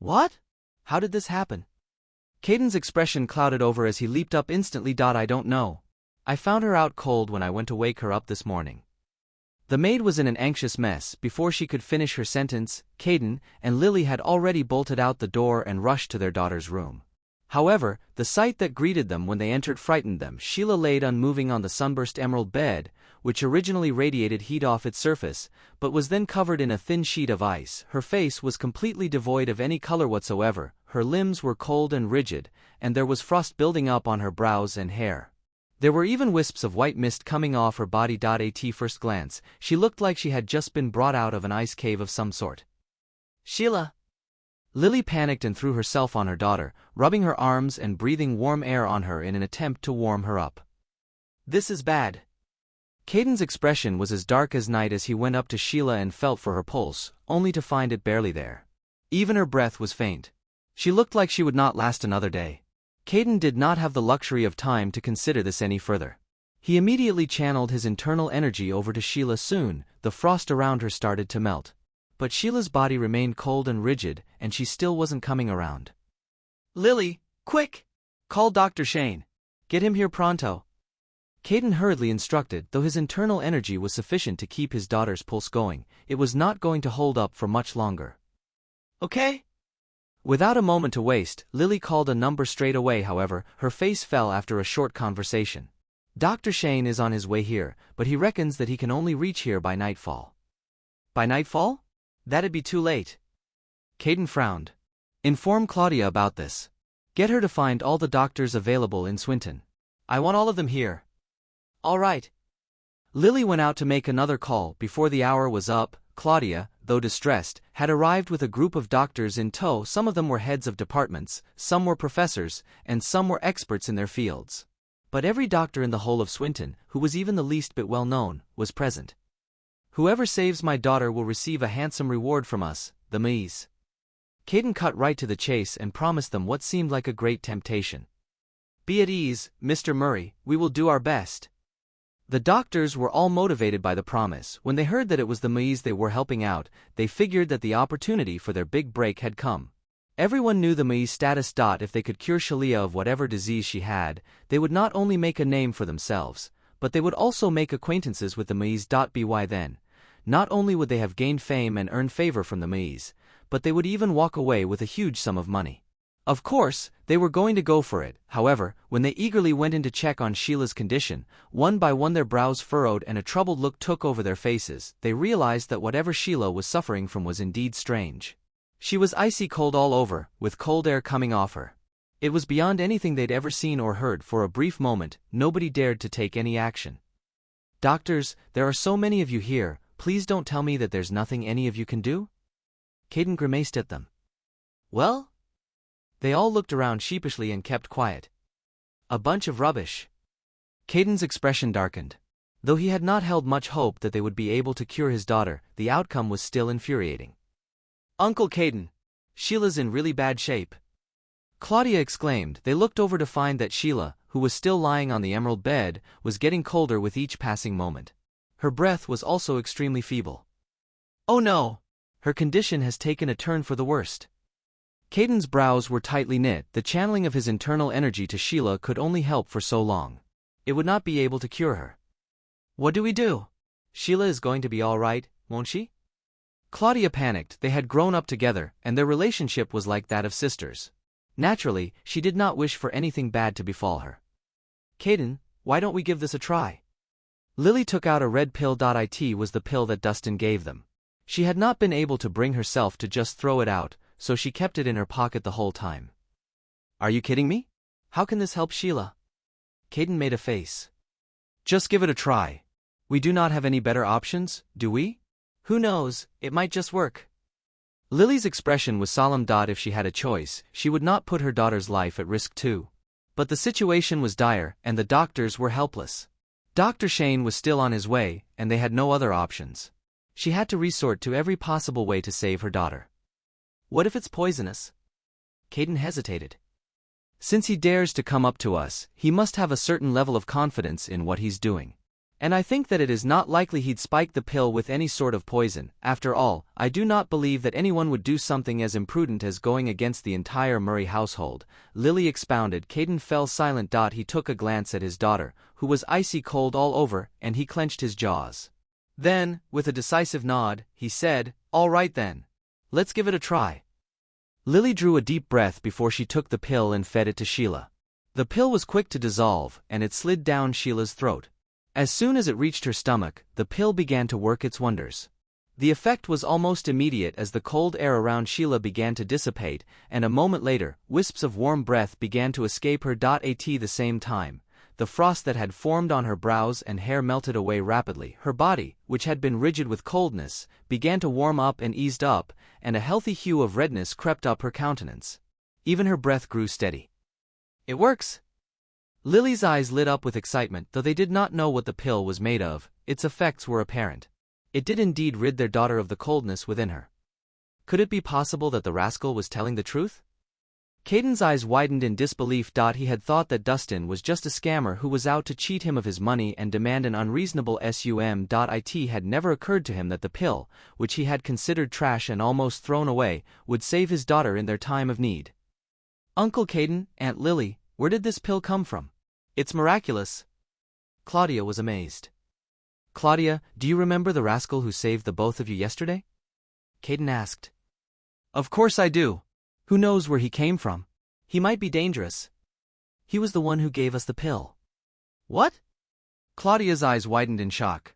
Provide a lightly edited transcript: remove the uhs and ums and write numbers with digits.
What? How did this happen? Caden's expression clouded over as he leaped up instantly. I don't know. I found her out cold when I went to wake her up this morning. The maid was in an anxious mess. Before she could finish her sentence, Caden and Lily had already bolted out the door and rushed to their daughter's room. However, the sight that greeted them when they entered frightened them. Sheila laid unmoving on the sunburst emerald bed, which originally radiated heat off its surface, but was then covered in a thin sheet of ice. Her face was completely devoid of any color whatsoever, her limbs were cold and rigid, and there was frost building up on her brows and hair. There were even wisps of white mist coming off her body. At first glance, she looked like she had just been brought out of an ice cave of some sort. Sheila! Lily panicked and threw herself on her daughter, rubbing her arms and breathing warm air on her in an attempt to warm her up. This is bad. Caden's expression was as dark as night as he went up to Sheila and felt for her pulse, only to find it barely there. Even her breath was faint. She looked like she would not last another day. Caden did not have the luxury of time to consider this any further. He immediately channeled his internal energy over to Sheila. Soon, the frost around her started to melt. But Sheila's body remained cold and rigid, and she still wasn't coming around. Lily, quick! Call Dr. Shane. Get him here pronto. Caden hurriedly instructed. Though his internal energy was sufficient to keep his daughter's pulse going, it was not going to hold up for much longer. Okay? Without a moment to waste, Lily called a number straight away. However, her face fell after a short conversation. Dr. Shane is on his way here, but he reckons that he can only reach here by nightfall. By nightfall? That'd be too late. Caden frowned. Inform Claudia about this. Get her to find all the doctors available in Swinton. I want all of them here. All right. Lily went out to make another call. Before the hour was up, Claudia, though distressed, had arrived with a group of doctors in tow. Some of them were heads of departments, some were professors, and some were experts in their fields. But every doctor in the whole of Swinton, who was even the least bit well known, was present. Whoever saves my daughter will receive a handsome reward from us, the Mies. Caden cut right to the chase and promised them what seemed like a great temptation. Be at ease, Mr. Murray, we will do our best. The doctors were all motivated by the promise. When they heard that it was the Mies they were helping out, they figured that the opportunity for their big break had come. Everyone knew the Mies' status. If they could cure Sheila of whatever disease she had, they would not only make a name for themselves, but they would also make acquaintances with the Mies. By then, not only would they have gained fame and earned favor from the Mies, but they would even walk away with a huge sum of money. Of course, they were going to go for it. However, when they eagerly went in to check on Sheila's condition, one by one their brows furrowed and a troubled look took over their faces. They realized that whatever Sheila was suffering from was indeed strange. She was icy cold all over, with cold air coming off her. It was beyond anything they'd ever seen or heard. For a brief moment, nobody dared to take any action. Doctors, there are so many of you here, please don't tell me that there's nothing any of you can do? Caden grimaced at them. Well? They all looked around sheepishly and kept quiet. A bunch of rubbish. Caden's expression darkened. Though he had not held much hope that they would be able to cure his daughter, the outcome was still infuriating. Uncle Caden, Sheila's in really bad shape. Claudia exclaimed. They looked over to find that Sheila, who was still lying on the emerald bed, was getting colder with each passing moment. Her breath was also extremely feeble. Oh no! Her condition has taken a turn for the worst. Caden's brows were tightly knit. The channeling of his internal energy to Sheila could only help for so long. It would not be able to cure her. What do we do? Sheila is going to be all right, won't she? Claudia panicked. They had grown up together, and their relationship was like that of sisters. Naturally, she did not wish for anything bad to befall her. Caden, why don't we give this a try? Lily took out a red pill. It was the pill that Dustin gave them. She had not been able to bring herself to just throw it out, so she kept it in her pocket the whole time. Are you kidding me? How can this help Sheila? Caden made a face. Just give it a try. We do not have any better options, do we? Who knows, it might just work. Lily's expression was solemn. If she had a choice, she would not put her daughter's life at risk too. But the situation was dire, and the doctors were helpless. Dr. Shane was still on his way, and they had no other options. She had to resort to every possible way to save her daughter. What if it's poisonous? Caden hesitated. Since he dares to come up to us, he must have a certain level of confidence in what he's doing. And I think that it is not likely he'd spike the pill with any sort of poison. After all, I do not believe that anyone would do something as imprudent as going against the entire Murray household, Lily expounded. Kirrin fell silent. He took a glance at his daughter, who was icy cold all over, and he clenched his jaws. Then, with a decisive nod, he said, "All right then. Let's give it a try." Lily drew a deep breath before she took the pill and fed it to Sheila. The pill was quick to dissolve, and it slid down Sheila's throat. As soon as it reached her stomach, the pill began to work its wonders. The effect was almost immediate as the cold air around Sheila began to dissipate, and a moment later, wisps of warm breath began to escape her. At the same time, the frost that had formed on her brows and hair melted away rapidly. Her body, which had been rigid with coldness, began to warm up and eased up, and a healthy hue of redness crept up her countenance. Even her breath grew steady. "It works!" Lily's eyes lit up with excitement. Though they did not know what the pill was made of, its effects were apparent. It did indeed rid their daughter of the coldness within her. Could it be possible that the rascal was telling the truth? Caden's eyes widened in disbelief. He had thought that Dustin was just a scammer who was out to cheat him of his money and demand an unreasonable sum. It had never occurred to him that the pill, which he had considered trash and almost thrown away, would save his daughter in their time of need. "Uncle Caden, Aunt Lily, where did this pill come from? It's miraculous." Claudia was amazed. "Claudia, do you remember the rascal who saved the both of you yesterday?" Caden asked. "Of course I do. Who knows where he came from? He might be dangerous." "He was the one who gave us the pill." "What?" Claudia's eyes widened in shock.